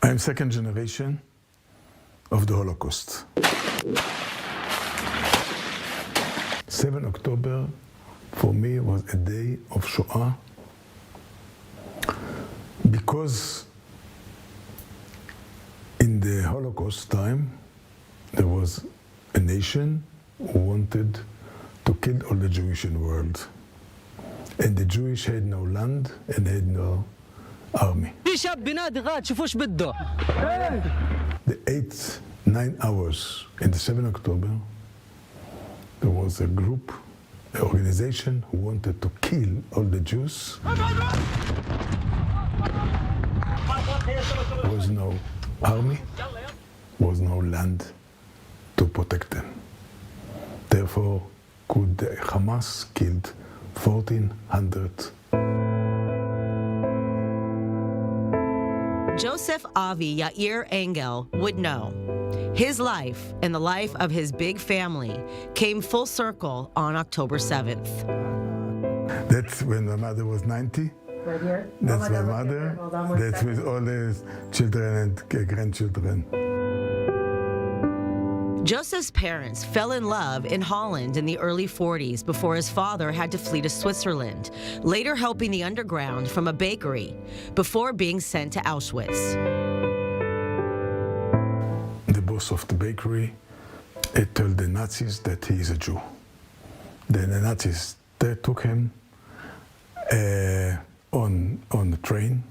I'm second generation of the Holocaust. 7 October for me was a day of Shoah because in the Holocaust time there was a nation who wanted to kill all the Jewish in the world. And the Jewish had no land and had no army. The 8-9 hours in the 7 October, there was a group, an organization who wanted to kill all the Jews. There was no army, was no land to protect them. Therefore, Hamas killed 1,400. Joseff Avi Yair Engel would know. His life and the life of his big family came full circle on October 7th. That's when my mother was 90. Right here? That's my mother. That's with all the children and grandchildren. Joseph's parents fell in love in Holland in the early 40s before his father had to flee to Switzerland, later helping the underground from a bakery, before being sent to Auschwitz. The boss of the bakery told the Nazis that he is a Jew. Then the Nazis took him on the train,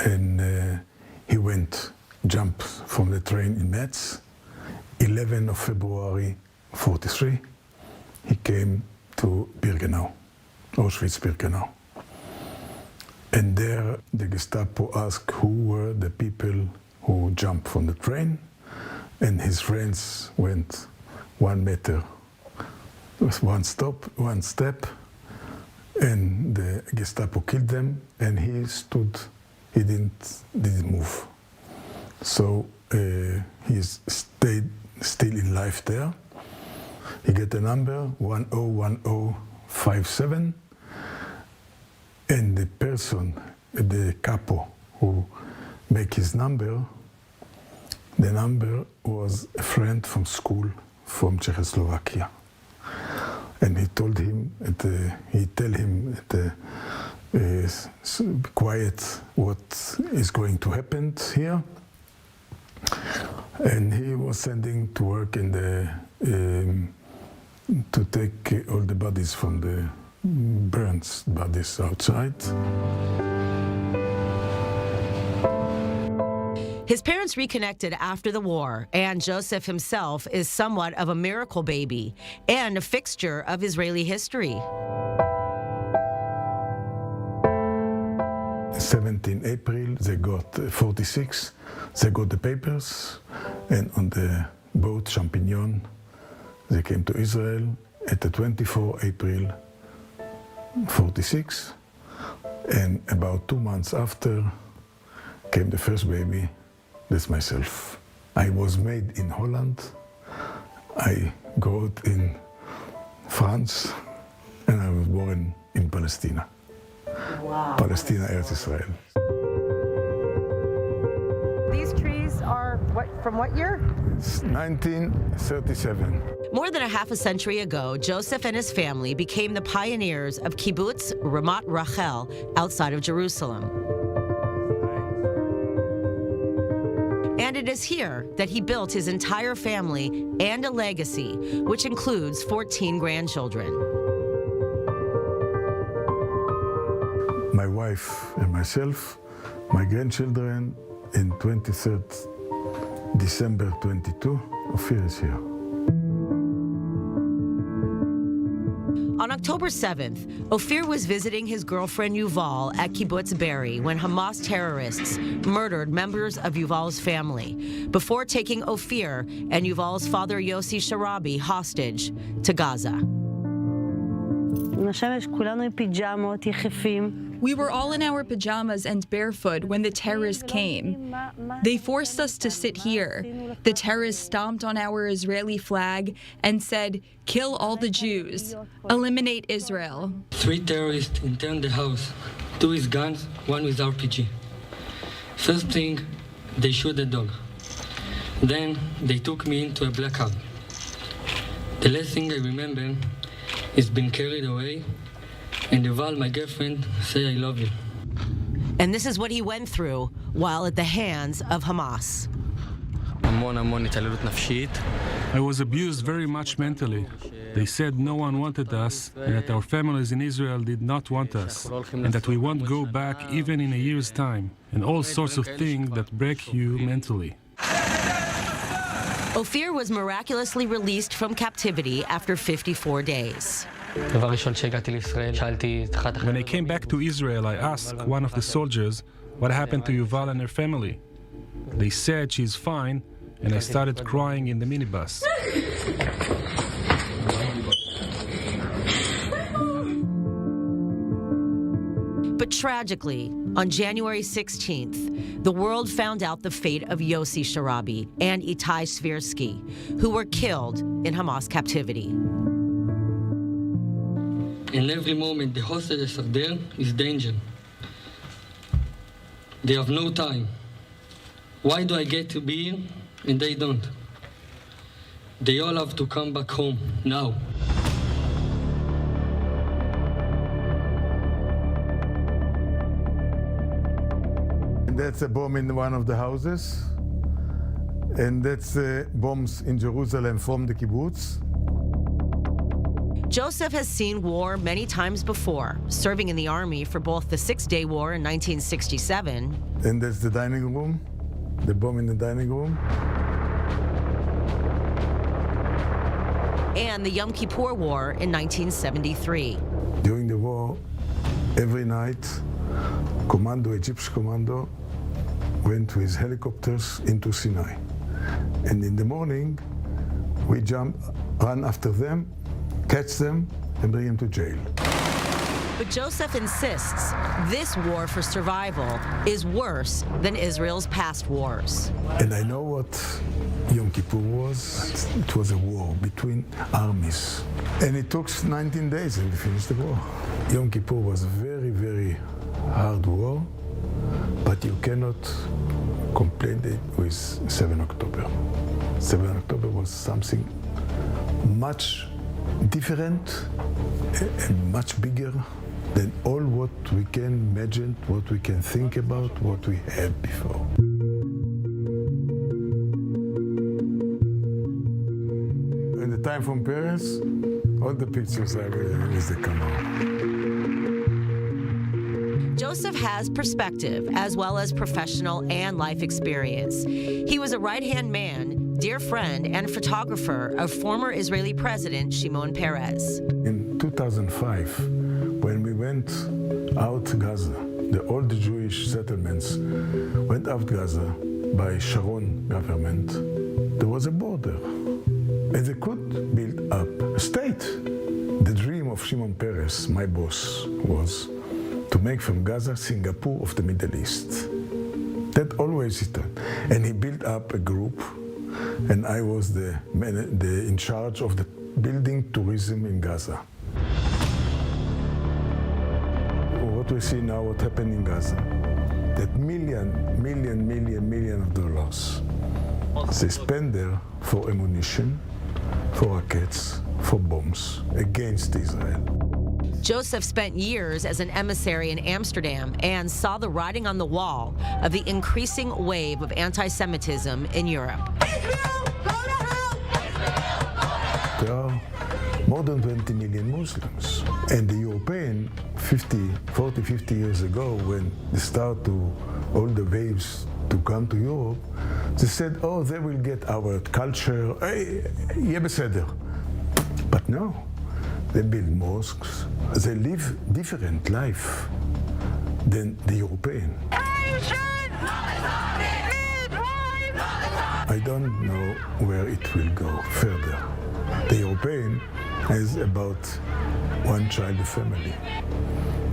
and he jumped from the train in Metz. 11 of February 43, he came to Birkenau, Auschwitz-Birkenau. And there the Gestapo asked who were the people who jumped from the train, and his friends went 1 meter, one step, and the Gestapo killed them, and he stood, he didn't move. So he stayed still in life there. He get the number 101057, and the person, the capo who make his number, the number was a friend from school from Czechoslovakia. And he told him, be quiet, what is going to happen here. And he was sending to work in to take all the bodies from the burnt bodies outside. His parents reconnected after the war, and Joseff himself is somewhat of a miracle baby and a fixture of Israeli history. 17 April, they got 46, they got the papers, and on the boat Champignon, they came to Israel at the 24 April 46, and about 2 months after came the first baby, that's myself. I was made in Holland, I grew up in France, and I was born in Palestine. Wow. Palestine, Eretz Israel. These trees are from what year? It's 1937. More than a half a century ago, Joseff and his family became the pioneers of kibbutz Ramat Rachel outside of Jerusalem. And it is here that he built his entire family and a legacy, which includes 14 grandchildren. My wife and myself, my grandchildren, in 23rd December 22, Ofir is here. On October 7th, Ofir was visiting his girlfriend Yuval at kibbutz Be'eri when Hamas terrorists murdered members of Yuval's family before taking Ofir and Yuval's father Yossi Sharabi hostage to Gaza. We were all in our pajamas and barefoot when the terrorists came. They forced us to sit here. The terrorists stomped on our Israeli flag and said, "Kill all the Jews. Eliminate Israel." 3 terrorists entered the house, 2 with guns, 1 with RPG. First thing, they shoot the dog. Then they took me into a black cab. The last thing I remember is being carried away, and Yuval, my girlfriend, say I love you. And this is what he went through while at the hands of Hamas. I was abused very much mentally. They said no one wanted us, and that our families in Israel did not want us, and that we won't go back even in a year's time, and all sorts of things that break you mentally. Ofir was miraculously released from captivity after 54 days. When I came back to Israel, I asked one of the soldiers what happened to Yuval and her family. They said she's fine, and I started crying in the minibus. But tragically, on January 16th, the world found out the fate of Yossi Sharabi and Itai Svirsky, who were killed in Hamas captivity. In every moment the hostages are there is danger. They have no time. Why do I get to be here and they don't? They all have to come back home now. And that's a bomb in one of the houses. And that's bombs in Jerusalem from the kibbutz. Joseff has seen war many times before, serving in the army for both the Six-Day War in 1967. And that's the dining room, the bomb in the dining room. And the Yom Kippur War in 1973. During the war, every night, Egyptian commando, went with helicopters into Sinai. And in the morning, we run after them, catch them, and bring them to jail. But Joseff insists this war for survival is worse than Israel's past wars. And I know what Yom Kippur was. It was a war between armies. And it took 19 days and we finished the war. Yom Kippur was a very, very hard war, but you cannot compare it with 7 October. 7 October was something much different and much bigger than all what we can imagine, what we can think about, what we had before. In the time from Peres, all the pictures are with the camera. Joseff has perspective as well as professional and life experience. He was a right-hand man, dear friend, and photographer of former Israeli President Shimon Peres. In 2005, when we went out Gaza, all the Jewish settlements went out Gaza by Sharon government, there was a border. And they could build up a state. The dream of Shimon Peres, my boss, was to make from Gaza Singapore of the Middle East. That always he thought. And he built up a group, and I was the in charge of the building tourism in Gaza. What we see now, what happened in Gaza, that million of dollars they spend there for ammunition, for rockets, for bombs against Israel. Joseff spent years as an emissary in Amsterdam and saw the writing on the wall of the increasing wave of anti-Semitism in Europe. There are more than 20 million Muslims. And the European 50 years ago, when they start to, all the waves to come to Europe, they said, oh, they will get our culture, יהיה בסדר. But no, they build mosques, they live different life than the European. I don't know where it will go further. The European has about one child a family.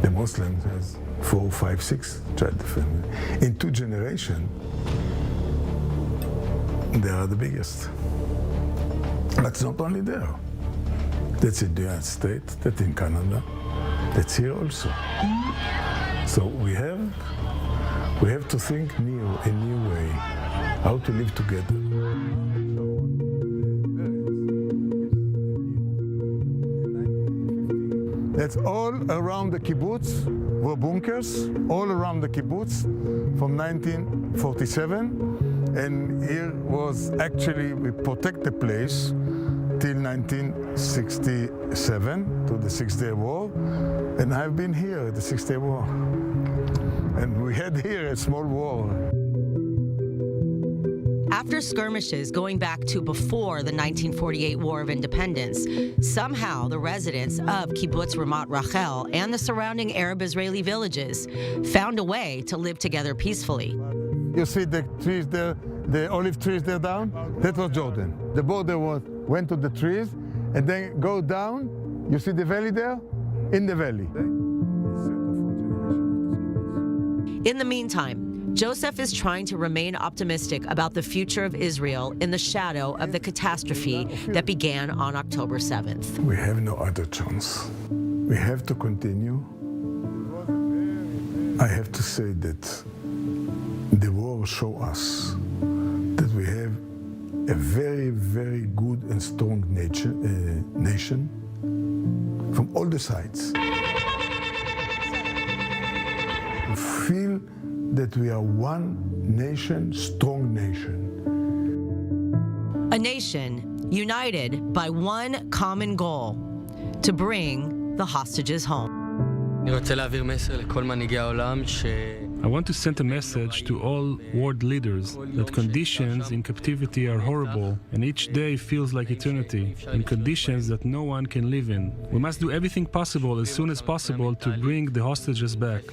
The Muslims has 4, 5, 6 child a family. In 2 generations, they are the biggest. But it's not only there. That's in the United States, that's in Canada, that's here also. So we have We have to think a new way, how to live together. That's all around the kibbutz were bunkers, all around the kibbutz from 1947. And here was actually, we protect the place till 1967, to the Six-Day War. And I've been here at the Six-Day War. And we had here a small war. After skirmishes going back to before the 1948 War of Independence, somehow the residents of Kibbutz Ramat Rachel and the surrounding Arab-Israeli villages found a way to live together peacefully. You see the trees there, the olive trees there down? That was Jordan. The border went to the trees and then go down. You see the valley there? In the valley. In the meantime, Joseff is trying to remain optimistic about the future of Israel in the shadow of the catastrophe that began on October 7th. We have no other chance. We have to continue. I have to say that the war showed us that we have a very, very good and strong nation from all the sides. We feel that we are one nation, strong nation. A nation united by one common goal, to bring the hostages home. אני רוצה להעביר מסר לכל מנהיגי העולם I want to send a message to all world leaders that conditions in captivity are horrible and each day feels like eternity, in conditions that no one can live in. We must do everything possible as soon as possible to bring the hostages back.